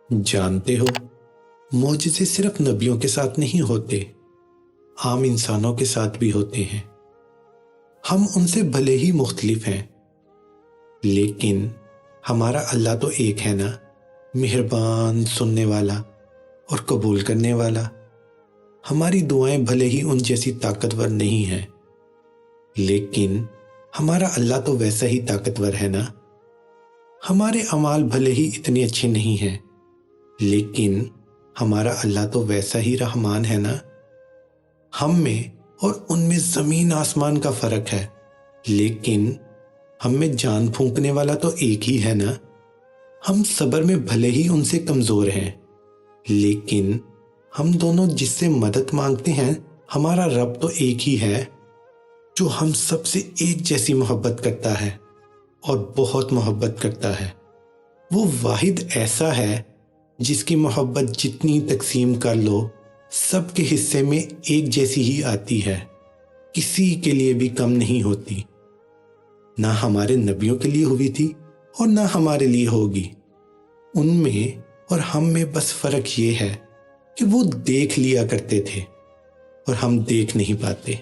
جانتے ہو، معجزے صرف نبیوں کے ساتھ نہیں ہوتے، عام انسانوں کے ساتھ بھی ہوتے ہیں۔ ہم ان سے بھلے ہی مختلف ہیں، لیکن ہمارا اللہ تو ایک ہے نا، مہربان، سننے والا اور قبول کرنے والا۔ ہماری دعائیں بھلے ہی ان جیسی طاقتور نہیں ہیں، لیکن ہمارا اللہ تو ویسا ہی طاقتور ہے نا۔ ہمارے اعمال بھلے ہی اتنے اچھے نہیں ہیں، لیکن ہمارا اللہ تو ویسا ہی رحمان ہے نا۔ ہم میں اور ان میں زمین آسمان کا فرق ہے، لیکن ہم میں جان پھونکنے والا تو ایک ہی ہے نا۔ ہم صبر میں بھلے ہی ان سے کمزور ہیں، لیکن ہم دونوں جس سے مدد مانگتے ہیں ہمارا رب تو ایک ہی ہے، جو ہم سب سے ایک جیسی محبت کرتا ہے اور بہت محبت کرتا ہے۔ وہ واحد ایسا ہے جس کی محبت جتنی تقسیم کر لو سب کے حصے میں ایک جیسی ہی آتی ہے، کسی کے لیے بھی کم نہیں ہوتی۔ نہ ہمارے نبیوں کے لیے ہوئی تھی اور نہ ہمارے لیے ہوگی۔ ان میں اور ہم میں بس فرق یہ ہے کہ وہ دیکھ لیا کرتے تھے اور ہم دیکھ نہیں پاتے۔